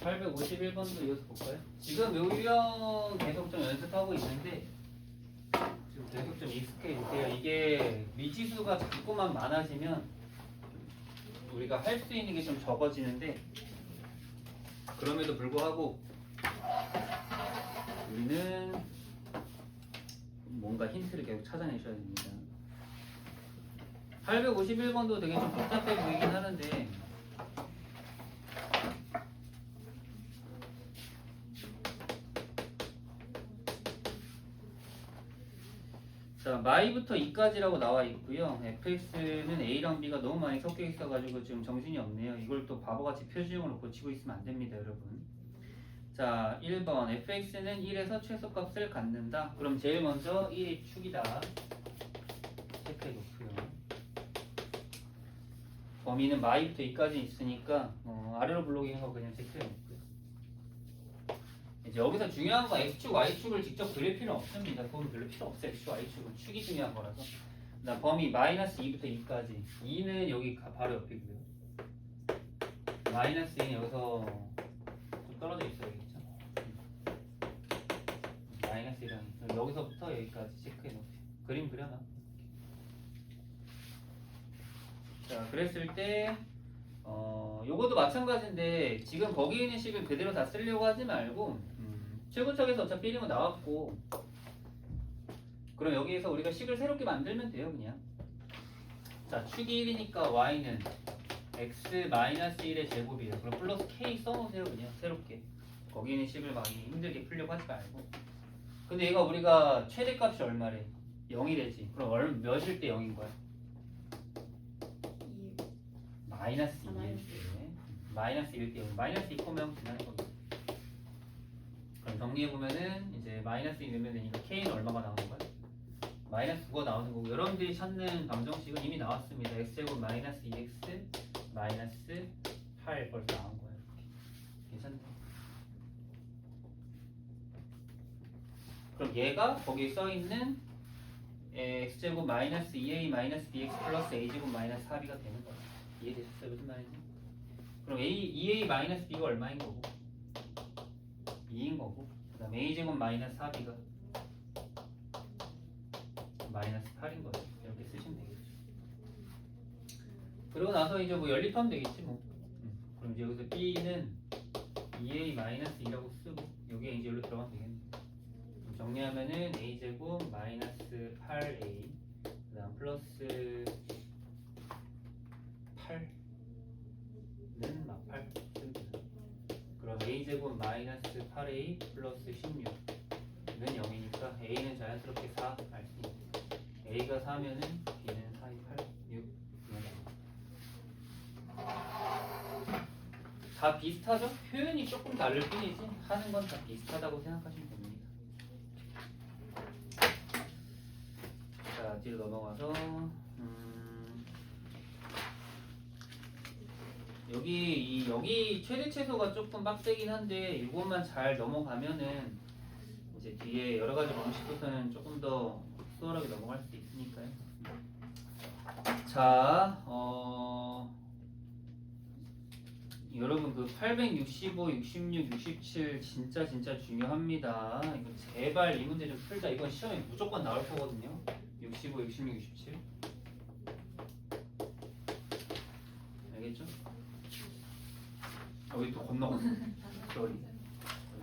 851번도 이어서 볼까요? 지금 요 유형 계속 좀 연습하고 있는데 지금 계속 좀 익숙해 주세요. 이게 미지수가 자꾸만 많아지면 우리가 할 수 있는 게 좀 적어지는데 그럼에도 불구하고 우리는 뭔가 힌트를 계속 찾아내셔야 됩니다. 851번도 되게 좀 복잡해 보이긴 하는데 자, 마이부터 2까지라고 나와 있고요. fx는 a랑 b가 너무 많이 섞여 있어가지고 지금 정신이 없네요. 이걸 또 바보같이 표시형으로 고치고 있으면 안 됩니다, 여러분. 자, 1번 fx는 1에서 최소값을 갖는다. 그럼 제일 먼저 1이 축이다. 체크해 놓고요. 범위는 마이부터 2까지 있으니까 아래로 블록인 거 그냥 체크해 놓고요. 이제 여기서 중요한 건 x축, y축을 직접 그릴 필요는 없습니다. 그건 별로 필요 없어요. x축, y축은 축이 중요한 거라서. 그다음 범위 마이너스 2부터 2까지. 2는 여기 바로 옆이고요. 마이너스 2는 여기서 좀 떨어져 있어야겠죠. 마이너스 1은 여기서부터 여기까지 체크해 놓으세요. 그림 그려놔. 자, 그랬을 때 요것도 마찬가지인데 지금 거기 있는 식을 그대로 다 쓰려고 하지 말고 최고척에서 어차피 1이면 나왔고 그럼 여기에서 우리가 식을 새롭게 만들면 돼요 그냥. 자, 축이 1이니까 y는 x-1의 제곱이에요. 그럼 플러스 k 써놓으세요 그냥 새롭게. 거기 있는 식을 많이 힘들게 풀려고 하지 말고. 근데 얘가 우리가 최대값이 얼마래? 0이래지. 그럼 몇일 때 0인 거야? 마이너스 2일 때. 마이너스 1일 때 0. 마이너스 2 코면 지나는 겁니다. 그럼 정리해보면은 이제 마이너스 2 넣으면 되니까 k는 얼마가 나오는 거야? 마이너스 9가 나오는 거고 여러분들이 찾는 방정식은 이미 나왔습니다. x제곱 마이너스 2x 마이너스 8 벌써 나온 거예요. 이렇게. 괜찮네. 그럼 얘가 거기에 써있는 x제곱 마이너스 2a 마이너스 bx 플러스 a제곱 마이너스 4b가 되는 거야. 이해되셨어요? 무슨 말인지? 그럼 2a 마이너스 b가 얼마인 거고 2인 거고 그 다음에 a제곱 마이너스 4b가 마이너스 8인 거예요. 이렇게 쓰시면 되겠죠. 그러고 나서 이제 뭐 연립하면 되겠지 뭐. 그럼 이제 여기서 b는 2a 마이너스 2라고 쓰고 여기에 이제 여기로 들어가면 되겠네. 그럼 정리하면은 a제곱 마이너스 8a 그 다음 플러스 8는 막 8 씁니다. 그럼 a제곱 마이너스 8a 플러스 16는 0이니까 a는 자연스럽게 4 알 수 있고 a가 4면은 b는 4, 2, 8, 6 다 비슷하죠? 표현이 조금 다를 뿐이지 하는 건 다 비슷하다고 생각하시면 됩니다. 자, 뒤로 넘어가서 여기 최대 최소가 조금 빡세긴 한데 이것만 잘 넘어가면은 이제 뒤에 여러 가지 방식부터는 조금 더 수월하게 넘어갈 수 있으니까요. 자, 여러분 그 865, 66, 67 진짜 중요합니다. 이거 제발 이 문제 좀 풀자. 이건 시험에 무조건 나올 거거든요. 65, 66, 67 알겠죠? 여기 또 건너갔어. 쏘리.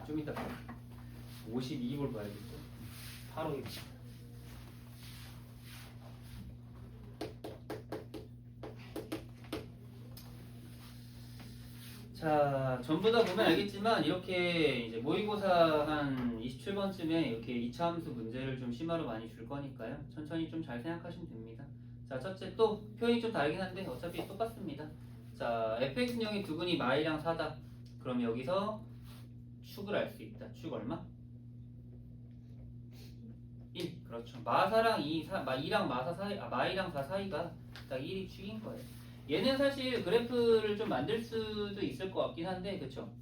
좀 이따 52볼 봐야겠죠. 8호 자, 전부 다 보면 알겠지만 이렇게 이제 모의고사 한 27번쯤에 이렇게 2차 함수 문제를 좀 심화로 많이 줄 거니까요. 천천히 좀 잘 생각하시면 됩니다. 자, 첫째 또 표현이 좀 다르긴 한데 어차피 똑같습니다. 자, fx형의 두근이 마이랑 4다. 그럼 여기서 축을 알 수 있다. 축 얼마? 1. 그렇죠. 마사랑 2랑 마사 사이, 마이랑 4 사이가 딱 1이 축인 거예요. 얘는 사실 그래프를 좀 만들 수도 있을 것 같긴 한데, 그쵸?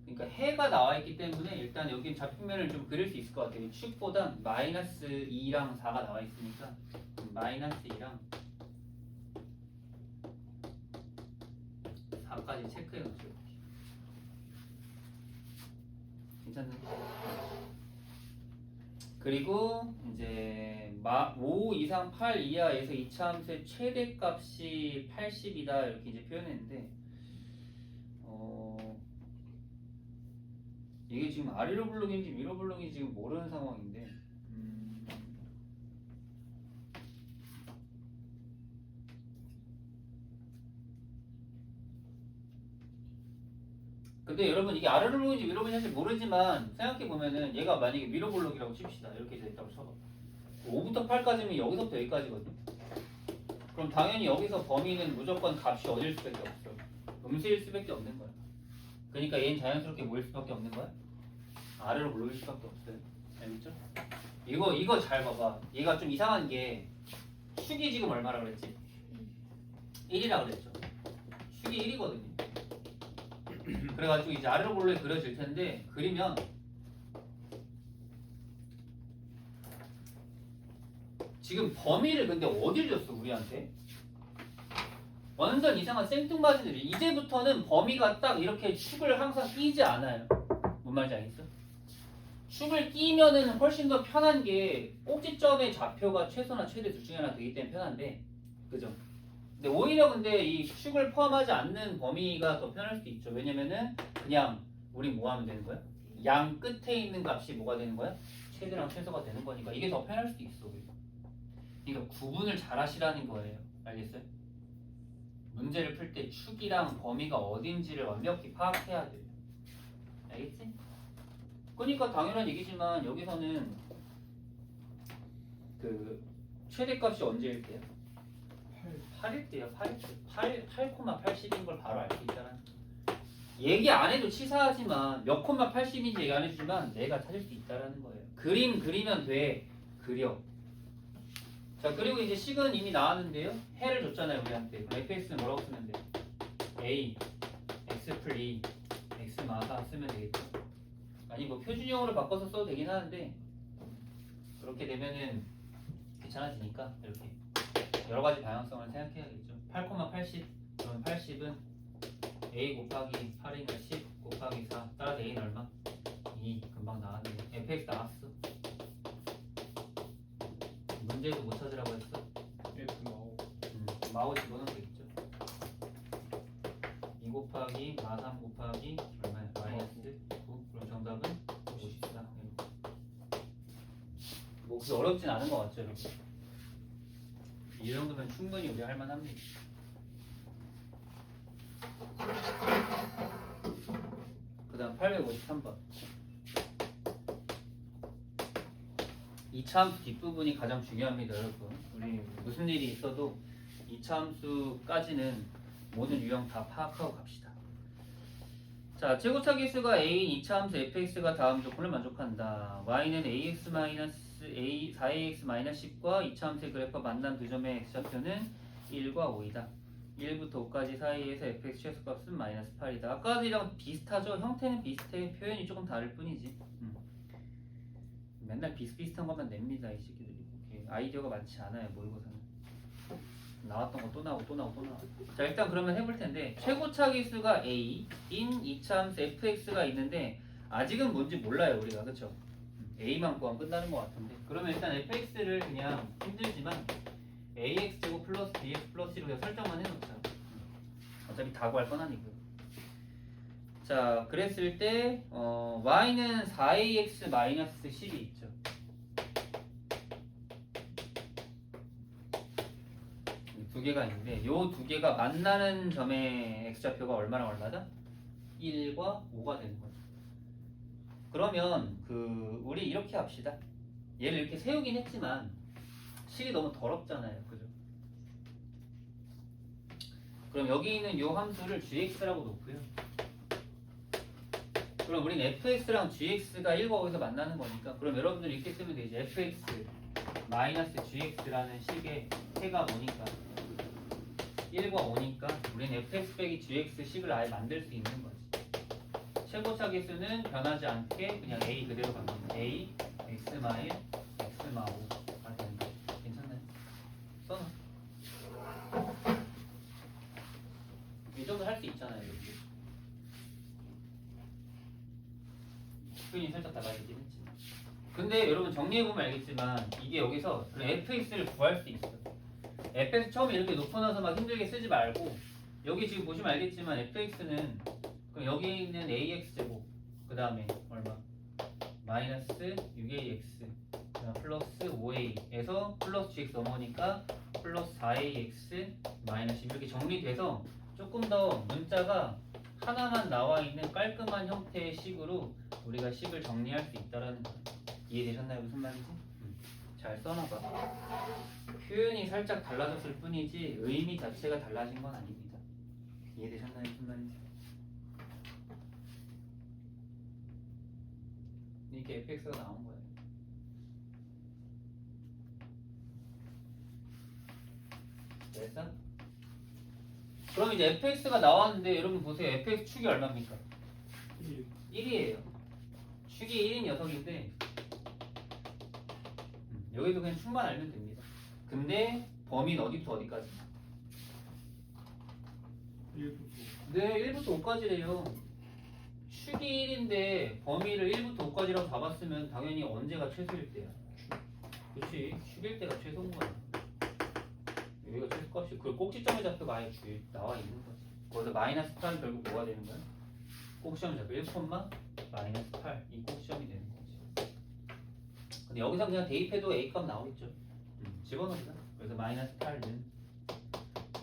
그러니까 해가 나와 있기 때문에 일단 여기 좌표면을 좀 그릴 수 있을 것 같아요. 축보다 마이너스 2랑 4가 나와 있으니까 마이너스 2랑 4까지 체크해 놓죠. 괜찮나요? 그리고 이제 5 이상 8 이하에서 이차함수의 최대값이 80이다 이렇게 이제 표현했는데 이게 지금 아래로 블록인지 위로 블록인지 지금 모르는 상황인데 근데 여러분 이게 아래로 블록인지 위로 블록인지 사실 모르지만 생각해보면은 얘가 만약에 위로 블록이라고 칩시다. 이렇게 됐다고 쳐봐. 5부터 8까지면 여기서부터 여기까지거든. 그럼 당연히 여기서 범위는 무조건 값이 어딜 수밖에 없어. 음수일 수밖에 없는 거야. 그러니까 얘는 자연스럽게 모일 수밖에 없는 거야. 아래로 블록일 수밖에 없어요. 알겠죠? 이거 잘 봐봐. 얘가 좀 이상한 게 축이 지금 얼마라 그랬지? 1이라 그랬죠. 축이 1이거든요. 그래가지고 이제 아래로 블록이 그려질 텐데 그리면 지금 범위를 근데 어딜 줬어 우리한테? 완전 이상한 생뚱맞은들이 이제부터는 범위가 딱 이렇게 축을 항상 끼지 않아요. 뭔 말인지 알겠어? 축을 끼면은 훨씬 더 편한 게 꼭지점의 좌표가 최소나 최대 둘 중에 하나 되기 때문에 편한데 그죠? 근데 오히려 근데 이 축을 포함하지 않는 범위가 더 편할 수도 있죠. 왜냐면은 그냥 우리 뭐 하면 되는 거야? 양 끝에 있는 값이 뭐가 되는 거야? 최대랑 최소가 되는 거니까 이게 더 편할 수도 있어. 그러니까 구분을 잘 하시라는 거예요. 알겠어요? 문제를 풀 때 축이랑 범위가 어딘지를 완벽히 파악해야 돼요. 알겠지? 그러니까 당연한 얘기지만 여기서는 그 최대값이 언제일 때요? 8일 때요. 8,80인 걸 바로 알 수 있다는 얘기 안 해도 치사하지만 몇 콤마 80인지 얘기 안 해주지만 내가 찾을 수 있다는 거예요. 그림 그리면 돼. 그려. 자 그리고 이제 식은 이미 나왔는데요. 해를 줬잖아요 우리한테. 그럼 fx는 뭐라고 쓰면 돼? a x 플 2 x 마사 쓰면 되겠죠. 아니 뭐 표준형으로 바꿔서 써도 되긴 하는데 그렇게 되면은 귀찮아지니까 이렇게 여러 가지 방향성을 생각해야겠죠. 8,80 그럼 80은 a 곱하기 8이니까 10 곱하기 4 따라서 a는 얼마? 2 금방 나왔네요. fx 나왔어. 문제도 못 찾으라고 했어? F 마오. 마오 집어넣으면 되겠죠. 2 곱하기 마 3 곱하기 얼마야? 마이너스 9. 그럼 정답은 54. 뭐 그게 어렵진 않은 것 같죠 여러분? 이 정도면 충분히 우리 할 만합니다. 그 다음 853번. 이차함수 뒷부분이 가장 중요합니다 여러분. 우리 무슨 일이 있어도 이차함수까지는 모든 유형 다 파악하고 갑시다. 자, 최고차 기수가 A인 이차함수 fx가 다음 조건을 만족한다. y는 ax-a 4ax-10과 이차함수의 그래프가 만난 두 점의 x좌표는 1과 5이다. 1부터 5까지 사이에서 fx 최소값은 마이너스 8이다. 아까들이랑 비슷하죠? 형태는 비슷해. 표현이 조금 다를 뿐이지. 맨날 비슷비슷한 것만 냅니다 이 새끼들이. 아이디어가 많지 않아요 모의고사는. 나왔던 거 또 나오고 또 나오고 또 나오고. 자 일단 그러면 해볼 텐데 최고차 기수가 A인 이차함수 fx가 있는데 아직은 뭔지 몰라요 우리가. 그쵸? A만 구하면 끝나는 것 같은데 그러면 일단 fx를 그냥 힘들지만 ax제곱 플러스 bx 플러스 1로 그냥 설정만 해놓자. 어차피 다 구할 건 아니고요. 자 그랬을 때 y는 4ax-10이 있죠. 두 개가 있는데 요 두 개가 만나는 점의 x좌표가 얼마랑 얼마다? 1과 5가 되는 거죠. 그러면 우리 이렇게 합시다. 얘를 이렇게 세우긴 했지만 식이 너무 더럽잖아요. 그죠? 그럼 여기 있는 요 함수를 gx라고 놓고요. 그럼 우린 fx랑 gx가 1과 5에서 만나는 거니까 그럼 여러분들이 이렇게 쓰면 되지. fx 마이너스 gx라는 식의 해가 뭐니까 1과 5니까 우린 fx 빼기 gx 식을 아예 만들 수 있는 거지. 최고차 기수는 변하지 않게 그냥 a 그대로 갑니다. a x-1 x-5가 된다. 괜찮나요? 써놔. 이 정도 할 수 있잖아요. 여기. 표현이 살짝 달라지긴 했지. 근데 여러분 정리해보면 알겠지만 이게 여기서 fx를 구할 수 있어. fx 처음에 이렇게 놓고나서 막 힘들게 쓰지 말고 여기 지금 보시면 알겠지만 fx는 그럼 여기에 있는 ax제곱 그 다음에 얼마? 마이너스 6ax 플러스 5a에서 플러스 gx 넘어오니까 플러스 4ax 마이너스 10 이렇게 정리돼서 조금 더 문자가 하나만 나와 있는 깔끔한 형태의 식으로 우리가 식을 정리할 수 있다라는 거예요. 이해되셨나요? 무슨 말인지? 잘 써놔봐. 표현이 살짝 달라졌을 뿐이지 의미 자체가 달라진 건 아닙니다. 이해되셨나요? 무슨 말인지? 이렇게 fx가 나온 거예요. 됐어? 그럼 이제 fx가 나왔는데 여러분 보세요. fx 축이 얼마입니까? 1이에요. 축이 1인 녀석인데 여기도 그냥 축만 알면 됩니다. 근데 범위는 어디부터 어디까지? 1부터. 네, 1부터 5까지래요. 축이 1인데 범위를 1부터 5까지라고 잡았으면 당연히 언제가 최소일 때야? 그렇지. 축일 때가 최소인 거야. 여기가 최소값이 그걸 꼭지점에 잡혀가 아예 주에 나와 있는 거지. 거기서 마이너스 8은 결국 뭐가 되는 거야? 꼭지점에 잡혀 1, 마이너스 8 이 꼭지점이 되는 거지. 근데 여기서 그냥 대입해도 A값 나오겠죠. 집어넣자. 그래서 마이너스 8은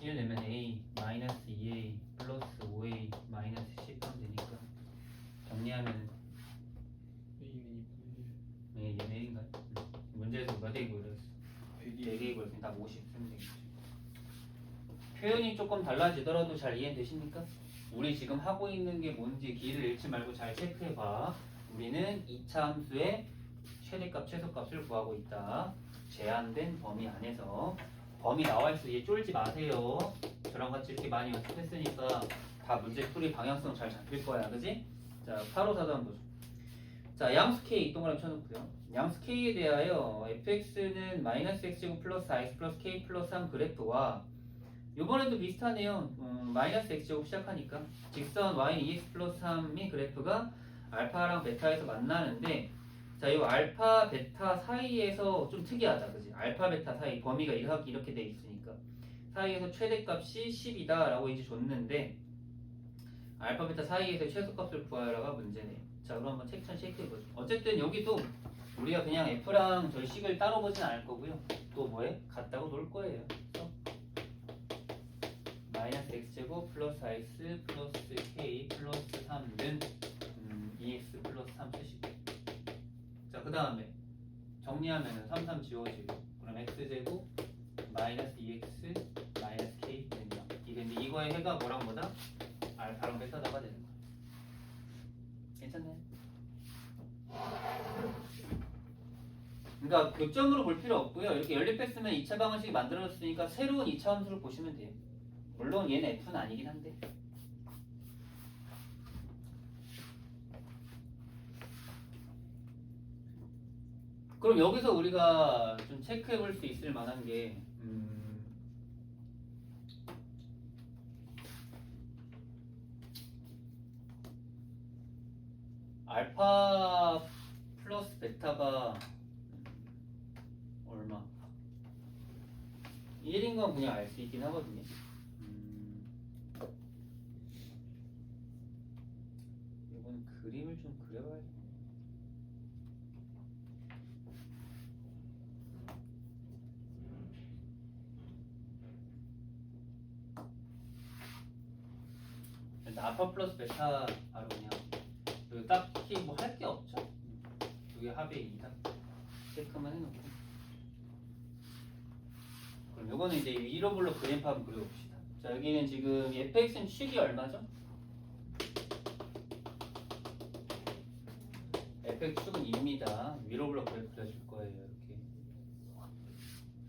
1 내면 A 마이너스 2A 플러스 5A 마이너스 10 하면 되니까 정리하면 얘는 1인가요? 문제에서 몇 A 보였어? 100A 보였으니 다 50 쓰면 되겠죠. 표현이 조금 달라지더라도 잘 이해되십니까? 우리 지금 하고 있는 게 뭔지 길을 잃지 말고 잘 체크해봐. 우리는 2차 함수의 최대값, 최소값을 구하고 있다. 제한된 범위 안에서. 범위 나와 있어 이제 쫄지 마세요. 저랑 같이 이렇게 많이 연습했으니까 다 문제 풀이 방향성 잘 잡힐 거야. 그지? 자, 8호 사도 한번 보죠. 자, 양수 K 동그라미 쳐놓고요. 양수 K에 대하여 fx는 마이너스 x제곱 플러스 4x 플러스 k 플러스 3 그래프와 이번에도 비슷하네요. 마이너스 x제곱 시작하니까 직선 y는 2x 플러스 3이 그래프가 알파랑 베타에서 만나는데 자, 이 알파 베타 사이에서 좀 특이하다. 그지? 알파 베타 사이 범위가 이렇게 돼 있으니까 사이에서 최대값이 10이다 라고 이제 줬는데 알파 베타 사이에서 최소값을 구하라가 문제네. 자, 그럼 한번 섹션 체크해보죠. 어쨌든 여기도 우리가 그냥 f랑 저희 식을 따로 보진 않을 거고요. 또 뭐해? 같다고 놀 거예요. 그래서 마이너스 x제곱 플러스 x 플러스 k 플러스 3는 2x 플러스 3 쓰시고 자, 그 다음에 정리하면은 3, 3 지워지고 그럼 x제곱 마이너스 2x 마이너스 k 된다. 근데 이거의 해가 뭐랑 뭐다? 알파랑 베타다가 되는 거야. 괜찮나요? 그러니까 교점으로 볼 필요 없고요. 이렇게 연립했으면 2차 방정식이 만들어졌으니까 새로운 2차 함수를 보시면 돼요. 물론 얘는 f는 아니긴 한데. 그럼 여기서 우리가 좀 체크해 볼 수 있을 만한 게 알파 플러스 베타가 얼마? 1인 건 그냥 알 수 있긴 하거든요. 이건 그림을 좀 그려봐야겠네. 알파 플러스 베타 바로 그냥 딱히 뭐 할 게 없죠. 두 개 합의 2다. 체크만 해놓고. 그럼 요거는 이제 위로블로 그래프 한번 그려봅시다. 자, 여기는 지금 fx는 축이 얼마죠? fx 축은 2입니다. 위로블로 그래프 그려줄 거예요. 이렇게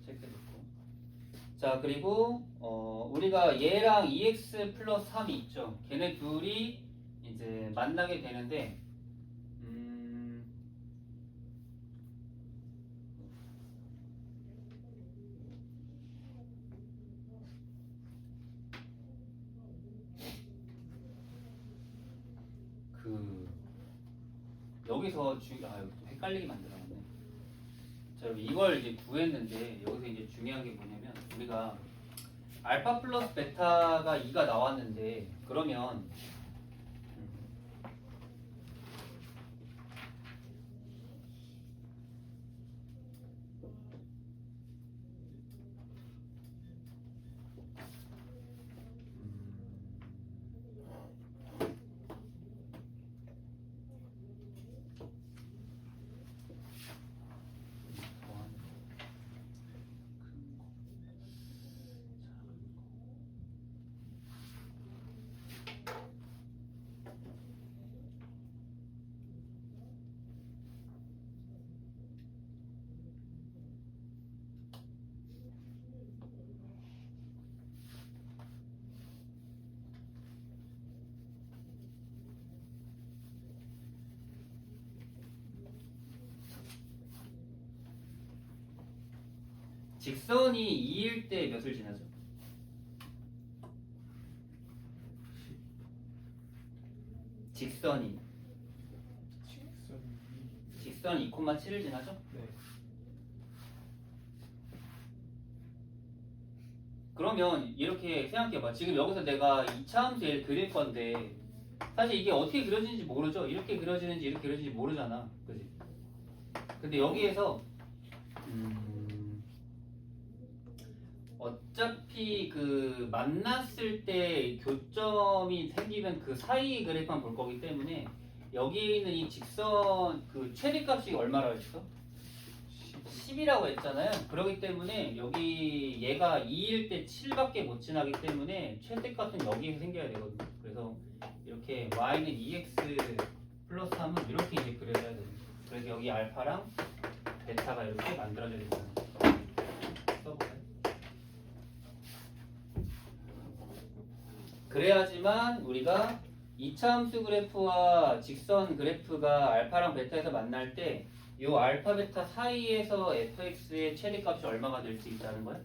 체크해놓고. 자, 그리고 우리가 얘랑 2x 플러스 3이 있죠. 걔네 둘이 이제 만나게 되는데 여기서 여기 헷갈리게 만들어놨네. 자, 여러분 이걸 이제 구했는데 여기서 이제 중요한 게 뭐냐면 우리가 알파 플러스 베타가 2가 나왔는데 그러면 직선이 2일 때 몇을 지나죠? 직선이 2,7을 지나죠? 네. 그러면 이렇게 생각해봐. 지금 여기서 내가 2차 함수를 그릴 건데 사실 이게 어떻게 그려지는지 모르죠? 이렇게 그려지는지 이렇게 그려지는지 모르잖아. 그지? 근데 여기에서 어차피 그 만났을 때 교점이 생기면 그 사이 그래프만 볼 거기 때문에 여기에 있는 이 직선 그 최대값이 얼마라고 했어? 10이라고 했잖아요. 그렇기 때문에 여기 얘가 2일 때 7밖에 못 지나기 때문에 최대값은 여기에서 생겨야 되거든요. 그래서 이렇게 y는 2x 플러스 3은 이렇게 이제 그려야 돼요. 그래서 여기 알파랑 베타가 이렇게 만들어져야 된다는 거예요. 써볼까요? 그래야지만 우리가 2차 함수 그래프와 직선 그래프가 알파랑 베타에서 만날 때 이 알파 베타 사이에서 fx의 최대값이 얼마가 될 수 있다는 거예요?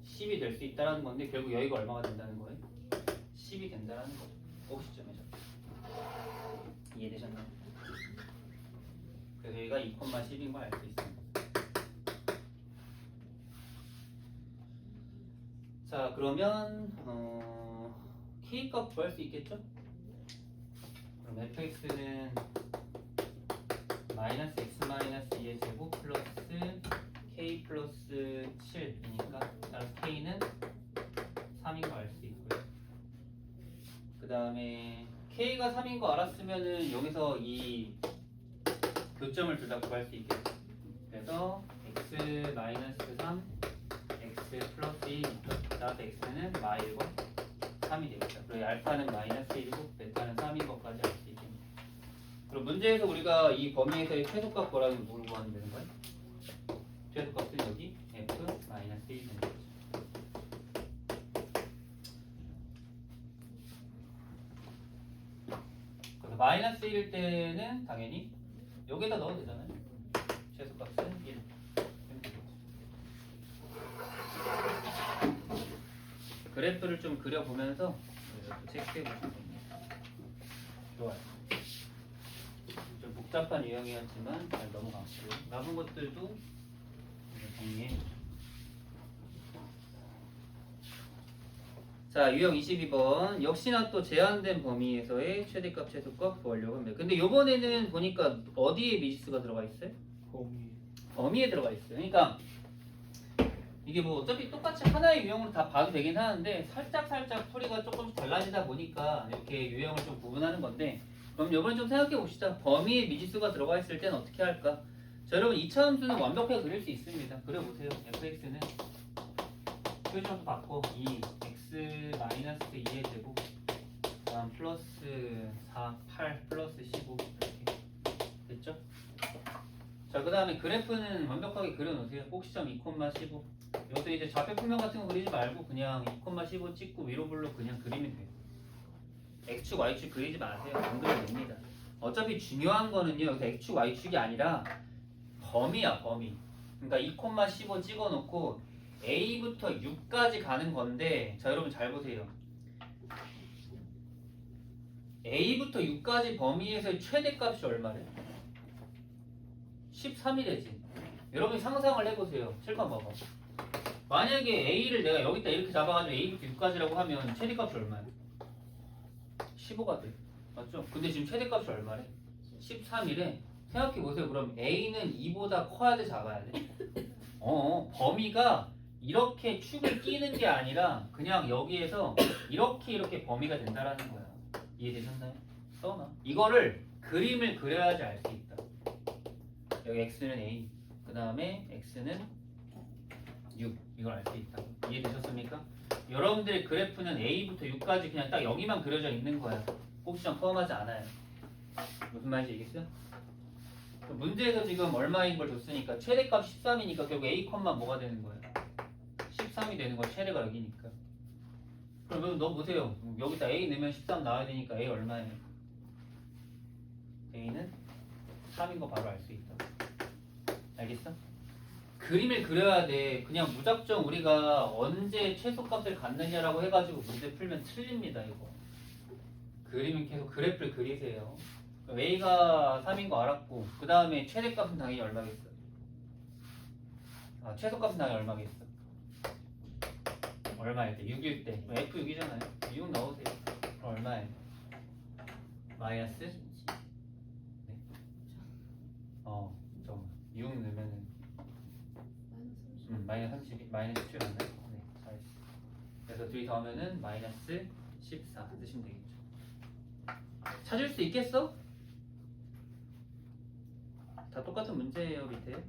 10이 될 수 있다는 건데 결국 여기가 얼마가 된다는 거예요? 10이 된다는 거죠. 꼭 시점에서. 이해되셨나요? 그래서 여기가 2,10인 걸 알 수 있습니다. 자, 그러면 K값 구할 수 있겠죠? 그럼 fx는 마이너스 x 마이너스 2의 제곱 플러스 k 플러스 7이니까 따라서 k는 3인 거 알 수 있고요. 그 다음에 k가 3인 거 알았으면은 여기서 이 교점을 둘 다 구할 수 있겠죠. 그래서 x 마이너스 3 x 플러스 2니까 따라서 x는 마일과 3이 되겠다. 그리고 알파는 마이너스 1이고 베타는 3인 것까지 알 수 있겠네요. 그럼 문제에서 우리가 이 범위에서의 최소값 구하라면 뭘 구하면 되는 거예요? 최소값은 여기 f 마이너스 1이 되는 거죠. 그래서 마이너스 1일 때는 당연히 여기다 넣어도 되잖아요. 최소값은 1. 그래프를 좀 그려보면서 체크해 보시면 됩니다. 좋아요. 좀 복잡한 유형이었지만 잘 넘어갔고요. 남은 것들도 정리해 보죠. 자, 유형 22번. 역시나 또 제한된 범위에서의 최대값, 최소값 구하려고 합니다. 근데 이번에는 보니까 어디에 미지수가 들어가 있어요? 범위에 들어가 있어요. 그러니까 이게 뭐 어차피 똑같이 하나의 유형으로 다 봐도 되긴 하는데 살짝 소리가 조금씩 달라지다 보니까 이렇게 유형을 좀 구분하는 건데, 그럼 이번에 좀 생각해 봅시다. 범위에 미지수가 들어가 있을 때는 어떻게 할까? 자, 여러분 2차 함수는 완벽하게 그릴 수 있습니다. 그려보세요. fx는 표준어도 바꿔 2 x 마이너스 2의 제곱 다음 플러스 4 8 플러스 15 이렇게 됐죠? 자, 그 다음에 그래프는 완벽하게 그려놓으세요. 꼭지점 2,15. 여기서 이제 좌표 평면 같은 거 그리지 말고 그냥 2,15 찍고 위로 블록 그냥 그리면 돼요. x축, y축 그리지 마세요. 안 그려도 됩니다. 어차피 중요한 거는요, 여기서 x축, y축이 아니라 범위야, 범위. 그러니까 2,15 찍어놓고 a부터 6까지 가는 건데, 자, 여러분 잘 보세요. a부터 6까지 범위에서의 최대값이 얼마래? 13이래지. 여러분이 상상을 해보세요. 칠판 봐봐. 만약에 A를 내가 여기다 이렇게 잡아가지고 A부터 6까지라고 하면 최대값이 얼마야? 15가 돼. 맞죠? 근데 지금 최대값이 얼마래? 13이래. 생각해보세요. 그럼 A는 2보다 커야 돼, 작아야 돼? 범위가 이렇게 축을 끼는 게 아니라 그냥 여기에서 이렇게 범위가 된다라는 거야. 이해되셨나요? 써놔. 이거를 그림을 그려야지 알 수 있다. 여기 x는 a, 그 다음에 x는 6. 이걸 알 수 있다. 이해되셨습니까? 여러분들의 그래프는 a부터 6까지 그냥 딱 여기만 그려져 있는 거야. 꼭지점 포함하지 않아요. 무슨 말인지 알겠어요? 문제에서 지금 얼마인 걸 줬으니까 최대값 13이니까 결국 a 컷만 뭐가 되는 거예요? 13이 되는 거야. 최대가 여기니까. 그럼 너 보세요. 여기다 a 넣으면 13 나와야 되니까 a 얼마예요? a는 3인 거 바로 알 수 있다. 알겠어? 그림을 그려야 돼. 그냥 무작정 우리가 언제 최소값을 갖느냐라고 해가지고 문제 풀면 틀립니다. 이거. 그림은 계속 그래프를 그리세요. a가 3인 거 알았고 그 다음에 최대값은 당연히 얼마겠어? 최소값은 당연히 얼마겠어? 얼마일 때? 6일 때. F6이잖아요. 6 넣으세요. 그럼 얼마예요? 마이너스? 네. 잠깐만. 6 넣으면은 마이너스 32? 마이너스 7 맞나요? 네, 잘했어. 그래서 둘이 더하면은 마이너스 14 쓰시면 되겠죠. 찾을 수 있겠어? 다 똑같은 문제예요, 밑에.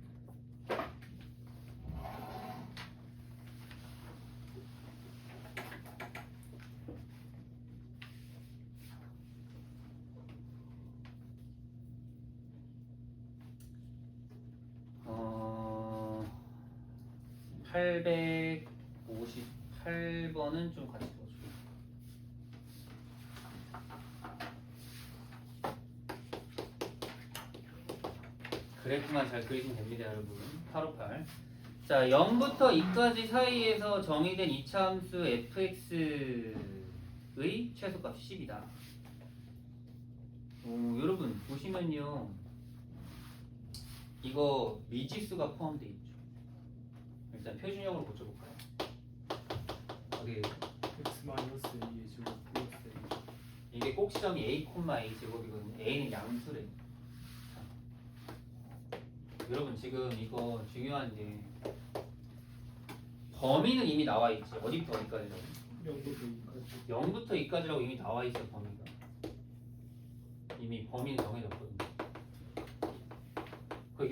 어... 858번은 좀 같이 써줘. 그래프만 잘 그리시면 됩니다, 여러분. 858. 자, 0부터 2까지 사이에서 정의된 이차함수 fx의 최소값 10이다. 여러분 보시면요, 이거 미지수가 포함되어 있죠. 일단 표준형으로 고쳐볼까요? 어디 x-a의 제곱 플러스 a. 이게 꼭지점이 a, a 제곱이거든요. a는 양수래. 여러분 지금 이거 중요한 게 범위는 이미 나와 있지. 어디부터 어디까지라고? 0부터 2까지. 0부터 2까지라고 이미 나와 있어. 범위가 이미 범위는 정해졌거든요.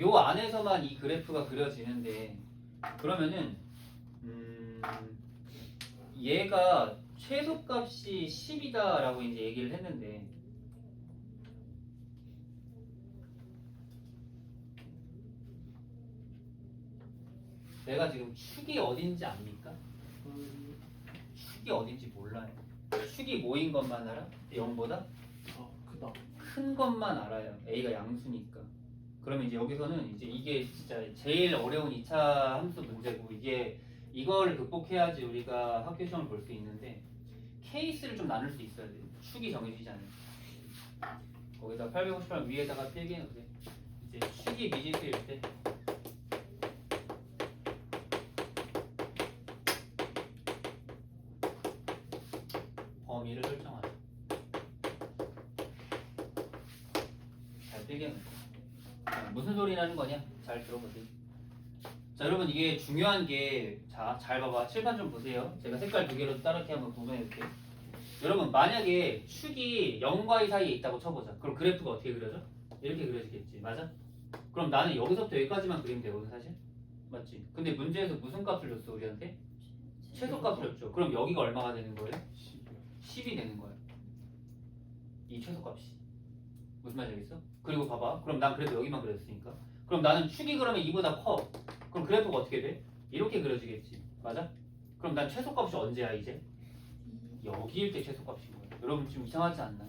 요 안에서만 이 그래프가 그려지는데, 그러면은 얘가 최소값이 10이다라고 이제 얘기를 했는데, 내가 지금 축이 어딘지 압니까? 축이 어딘지 몰라요. 축이 뭐인 것만 알아? 0보다 크다. 큰 것만 알아요. a가 양수니까. 그러면 이제 여기서는 이제 이게 진짜 제일 어려운 2차 함수 문제고, 이거를 극복해야지 우리가 학교 시험을 볼 수 있는데, 케이스를 좀 나눌 수 있어야 돼요. 축이 정해지지 않으니까. 거기다 858 위에다가 필기해놓으세요. 이제 축이 미지수일 때 범위를 설정하자. 잘 필기해놓고. 무슨 소리라는 거냐? 잘 들어보세요. 자, 여러분 이게 중요한 게, 자, 잘 봐봐. 칠판 좀 보세요. 제가 색깔 두 개로 따르게 한번 구분해볼게요. 여러분 만약에 축이 0과 2 사이에 있다고 쳐보자. 그럼 그래프가 어떻게 그려져? 이렇게 그려지겠지. 맞아? 그럼 나는 여기서부터 여기까지만 그리면 되거든 사실. 맞지? 근데 문제에서 무슨 값을 줬어 우리한테? 최소값을 줬죠. 그럼 여기가 얼마가 되는 거예요? 10이 되는 거예요. 이 최소값이. 무슨 말인지 알겠어? 그리고 봐봐. 그럼 난 그래도 여기만 그렸으니까. 그럼 나는 축이 그러면 2보다 커. 그럼 그래프가 어떻게 돼? 이렇게 그려지겠지. 맞아? 그럼 난 최소값이 언제야 이제? 여기일 때 최소값인 거예요. 여러분 지금 이상하지 않나요?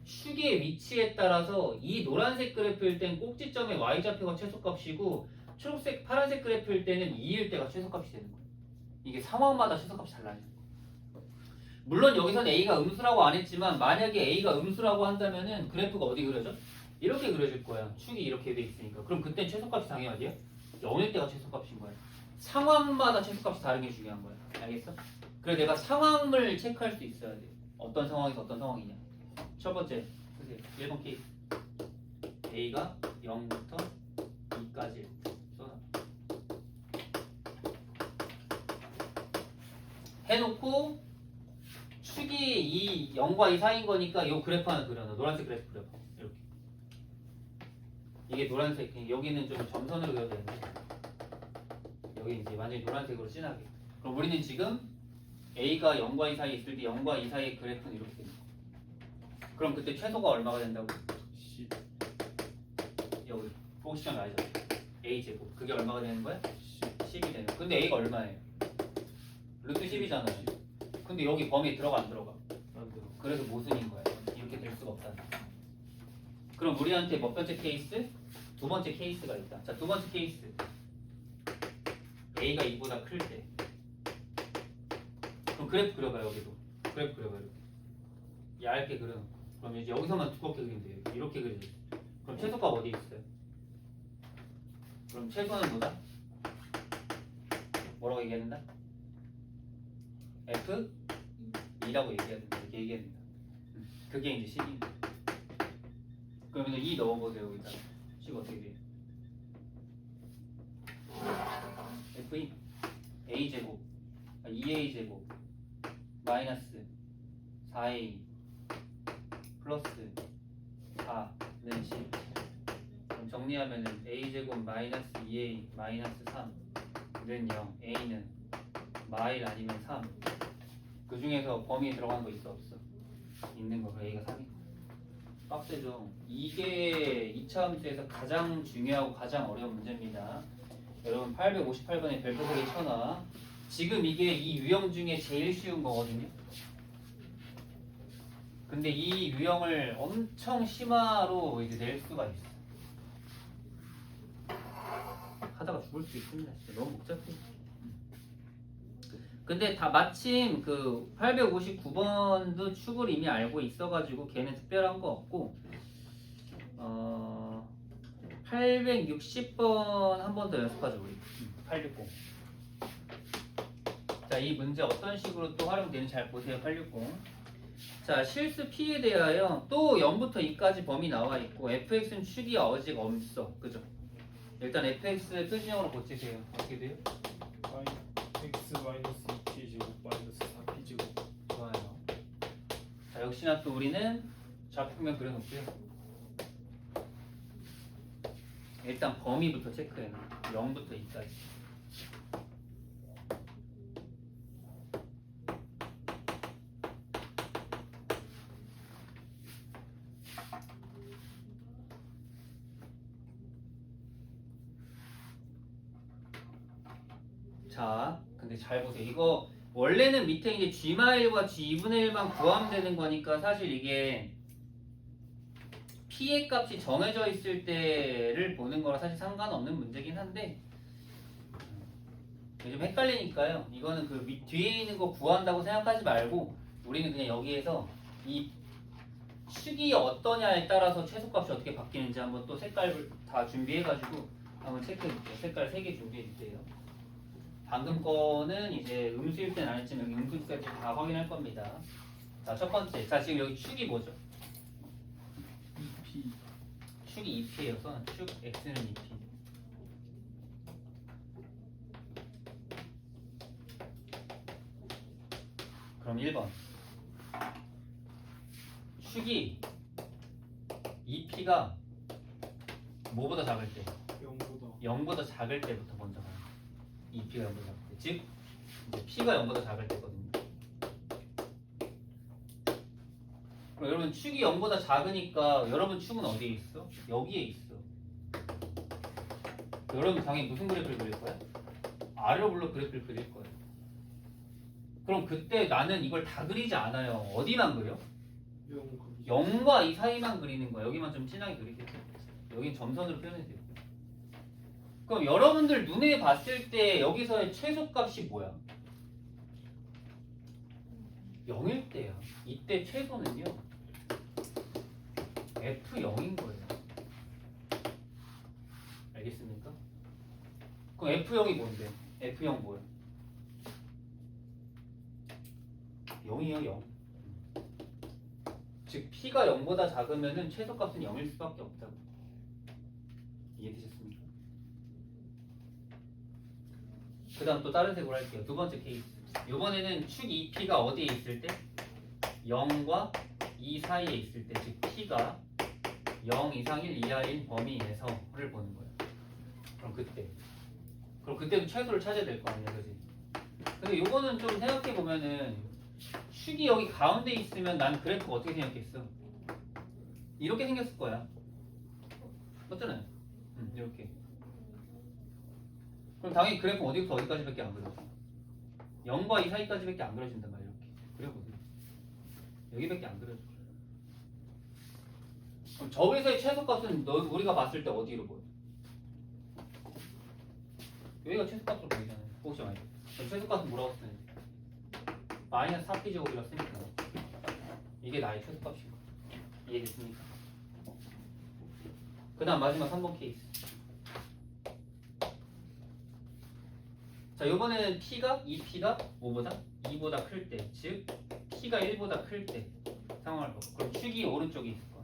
축의 위치에 따라서 이 노란색 그래프일 땐 꼭지점의 y좌표가 최소값이고, 초록색, 파란색 그래프일 때는 2일 때가 최소값이 되는 거예요. 이게 상황마다 최소값이 달라요. 물론 여기서는 a가 음수라고 안 했지만, 만약에 a가 음수라고 한다면은 그래프가 어디 그려져? 이렇게 그려줄 거야. 축이 이렇게 돼 있으니까. 그럼 그땐 최소값이 당연히 어디야? 0일 때가 최소값인 거야. 상황마다 최소값이 다른 게 중요한 거야. 알겠어? 그래서 내가 상황을 체크할 수 있어야 돼. 어떤 상황에서 어떤 상황이냐. 첫 번째, 보세요. 1번 케이스. A가 0부터 2까지 써놔. 해놓고 축이 이 0과 2 사이인 거니까 이 그래프 하나 그려놔. 노란색 그래프 그려봐. 이렇게. 이게 노란색, 여기는 좀 점선으로 그려야 되는데 여기 이제 완전히 노란색으로 진하게. 그럼 우리는 지금 A가 0과 2 사이에 있을 때 0과 2 사이의 그래프는 이렇게 됩니다. 그럼 그때 최소가 얼마가 된다고? 10, 여기 포지션 알죠? A제곱. 그게 얼마가 되는 거야? 10, 10이 되는 거야. 근데 A가 얼마예요? 루트 10이잖아요. 근데 여기 범위에 들어가 안 들어가? 안 들어. 그래서 모순인 거야. 이렇게 될 수가 없다는 거야. 그럼 우리한테 몇 번째 케이스? 두 번째 케이스가 있다. 자, 두 번째 케이스. A가 2보다 클 때. 그럼 그래프 그려봐요, 여기도. 그래프 그려봐요. 이렇게. 얇게 그려. 그럼 이제 여기서만 두껍게 그리면 돼요. 이렇게 그려줘. 그럼 최소값 어디 있어요? 그럼 최소는 뭐다? 뭐라고 얘기해야 된다? F 2라고 얘기해야 된다. 이렇게 얘기해야 된다. 그게 이제 10입니다. 그러면 2 넣어보세요. 여기다 10 어떻게 돼요? F2 A제곱 2A제곱 마이너스 4A 플러스 4는 10. 그럼 정리하면은 A제곱 마이너스 2A 마이너스 3는 0 A는 마일 아니면 3. 그 중에서 범위에 들어간 거 있어 없어? 있는 거. A가 3인 거. 빡세죠. 이게 2차 함수에서 가장 중요하고 가장 어려운 문제입니다. 여러분 858번에 별표 소리 쳐놔. 지금 이게 이 유형 중에 제일 쉬운 거거든요. 근데 이 유형을 엄청 심화로 이제 낼 수가 있어. 하다가 죽을 수 있습니다. 진짜 너무 복잡해. 근데 다 마침 그 859번도 축을 이미 알고 있어가지고 걔는 특별한 거 없고 860번 한 번 더 연습하죠 우리. 860. 자, 이 문제 어떤 식으로 또 활용되는지 잘 보세요. 860. 자, 실수 P에 대하여 또 0부터 2까지 범위 나와 있고 fx는 축이 아직 없어. 그죠? 일단 fx 표준형으로 고치세요. 어떻게 돼요? x 마이너스 2t 제곱 마이너스 4p 제곱. 좋아요. 자, 역시나 또 우리는 좌표면 그려놓고요. 일단 범위부터 체크해. 0부터 2까지. 자, 근데 잘 보세요. 이거 원래는 밑에 이제 G마일과 G2분의 1만 구하면 되는 거니까 사실 이게 P의 값이 정해져 있을 때를 보는 거라 사실 상관없는 문제긴 한데 좀 헷갈리니까요. 이거는 그 뒤에 있는 거 구한다고 생각하지 말고 우리는 그냥 여기에서 이 축이 어떠냐에 따라서 최소값이 어떻게 바뀌는지 한번 또 색깔을 다 준비해가지고 한번 체크해볼게요. 색깔 3개 준비해주세요. 방금 거는 이제 음수일 때는 안 했지만 여기 음수일 때 다 확인할 겁니다. 자, 첫 번째. 자, 지금 여기 축이 뭐죠? 2p. 축이 2p예요. 축 x는 2p. 그럼 1번. 축이 2p가 뭐보다 작을 때? 0보다 0보다 작을 때부터 먼저 가요. 2p가 0보다 작을 때. 즉, 이제 p가 0보다 작을 때거든요. 그럼 여러분 축이 0보다 작으니까 여러분 축은 어디에 있어? 여기에 있어. 여러분 당연히 무슨 그래프를 그릴 거야? 아래로 불러 그래프를 그릴 거예요. 그럼 그때 나는 이걸 다 그리지 않아요. 어디만 그려? 0과 2 사이만 그리는 거야. 여기만 좀 진하게 그리세요. 여긴 점선으로 표현해주세요. 그럼 여러분들 눈에 봤을 때 여기서의 최소값이 뭐야? 0일 때야. 이때 최소는요 F0인 거예요. 알겠습니까? 그럼 F0이 뭔데? F0 뭐야? 0이에요, 0. 즉 P가 0보다 작으면은 최소값은 0일 수밖에 없다고. 이해되셨습니까? 그 다음 또 다른 색으로 할게요. 두 번째 케이스. 이번에는 축 2P가 어디에 있을 때? 0과 2 사이에 있을 때, 즉 P가 0 이상 1 이하인 범위에서를 보는 거예요. 그럼 그때도 최소를 찾아야 될 거 아니야, 그지? 근데 요거는 좀 생각해 보면은 축이 여기 가운데 있으면 난 그래프가 어떻게 생겼겠어? 이렇게 생겼을 거야. 맞잖아요. 이렇게. 그럼 당연히 그래프 어디부터 어디까지밖에 안 그려져? 0과 2 사이까지밖에 안 그려진단 말이야. 이렇게. 그려보세요. 여기밖에 안 그려져. 그럼 저기서의 최소값은 우리가 봤을 때 어디로 보여? 여기가 최소값으로 보이잖아요. 혹시 많이. 그럼 최소값은 뭐라고 쓰냐? 마이너스 4p 제곱이라고 쓰니까 이게 나의 최소값인 거야. 이해됐습니까? 그 다음 마지막 3번 케이스. 자, 요번에는 P가 2P가 뭐보다? 2보다 클 때, 즉 P가 1보다 클 때 상황을 보고. 그럼 축이 오른쪽에 있을 거야.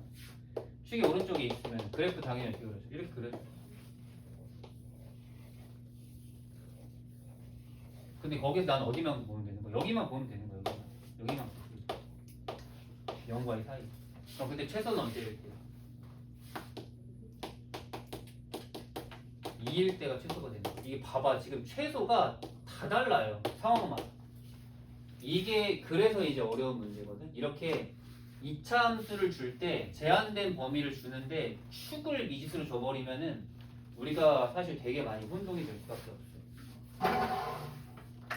축이 오른쪽에 있으면 그래프 당연히 이렇게 그려져. 이렇게 그려져. 근데 거기서 난 어디만 보면 되는 거야? 여기만 보면 되는 거야. 여기만 보면 되는 거야. 0과 2 사이. 그럼 그때 최소는 언제일 때야? 2일 때가 최소가 되는 거야. 이게 봐봐, 지금 최소가 다 달라요. 상황마다. 이게 그래서 이제 어려운 문제거든. 이렇게 2차 함수를 줄 때 제한된 범위를 주는데 축을 미지수로 줘버리면은 우리가 사실 되게 많이 혼동이 될 수밖에 없어요.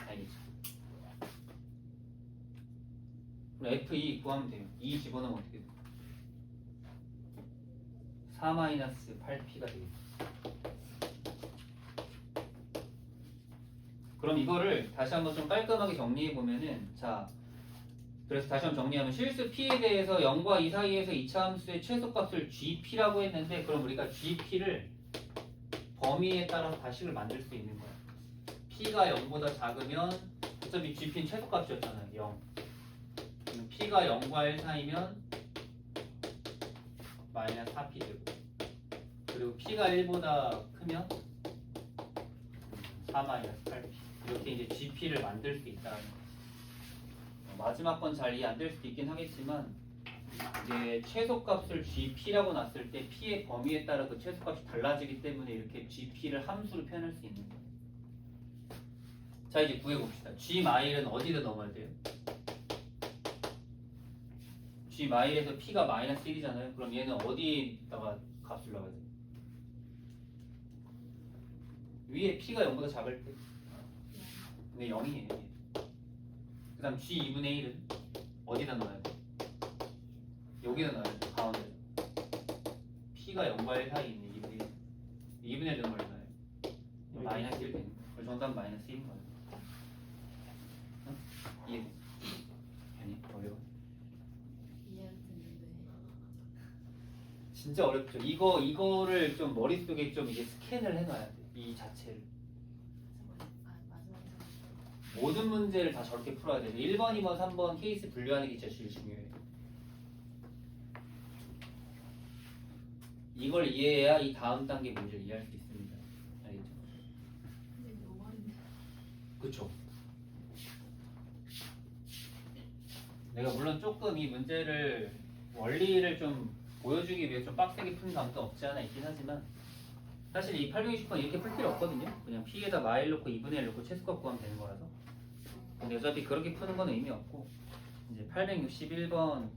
알겠지? 그럼 F2 구하면 돼요. 2 집어넣으면 어떻게 돼? 4-8P가 되겠죠. 그럼 이거를 다시 한번 좀 깔끔하게 정리해 보면은, 자, 그래서 다시 한번 정리하면 실수 P에 대해서 0과 2 사이에서 2차 함수의 최소값을 GP라고 했는데, 그럼 우리가 GP를 범위에 따라서 다식을 만들 수 있는 거야. P가 0보다 작으면 어차피 GP는 최소값이었잖아요. 0. 그럼 P가 0과 1 사이면 마이너스 4P 되고, 그리고 P가 1보다 크면 4-8P. 이렇게 이제 GP를 만들 수 있다는 거예요. 마지막 건 잘 이해 안 될 수도 있긴 하겠지만, 이제 최소값을 GP라고 놨을 때 P의 범위에 따라 그 최소값이 달라지기 때문에 이렇게 GP를 함수로 표현할 수 있는 거예요. 자, 이제 구해봅시다. G 마일은 어디다 넣어야 돼요? G 마일에서 P가 마이너스 1이잖아요. 그럼 얘는 어디다가 값을 넣어야 돼요? 위에 P가 0보다 작을 때. 근데 0이에요. 그 다음 G 2분의 1은 어디다 넣어야 돼? 여기다 넣어야 돼. 가운데. P가 0과 1 사이에 있는 2분의 1. 2분의 1 넣으면 얼마예요? 마이너스 1 되는 거예요. 그래서 정답은 마이너스 1인 거예요. 응? 이해? 아니, 어려워. 진짜 어렵죠. 이거를 좀 머릿속에 좀 이제 스캔을 해놔야 돼. 이 자체를. 모든 문제를 다 저렇게 풀어야 돼요. 1번, 2번, 3번 케이스 분류하는 게 진짜 제일 중요해요. 이걸 이해해야 이 다음 단계 문제를 이해할 수 있습니다. 알겠죠? 그쵸? 내가 물론 조금 이 문제를 원리를 좀 보여주기 위해 좀 빡세게 푼 감도 없지 않아 있긴 하지만, 사실 이 860번 이렇게 풀 필요 없거든요. 그냥 P에다 마일 놓고 2분의 1 놓고 최소값 구하면 되는 거라서. 근데 어차피 그렇게 푸는 건 의미 없고, 이제 861번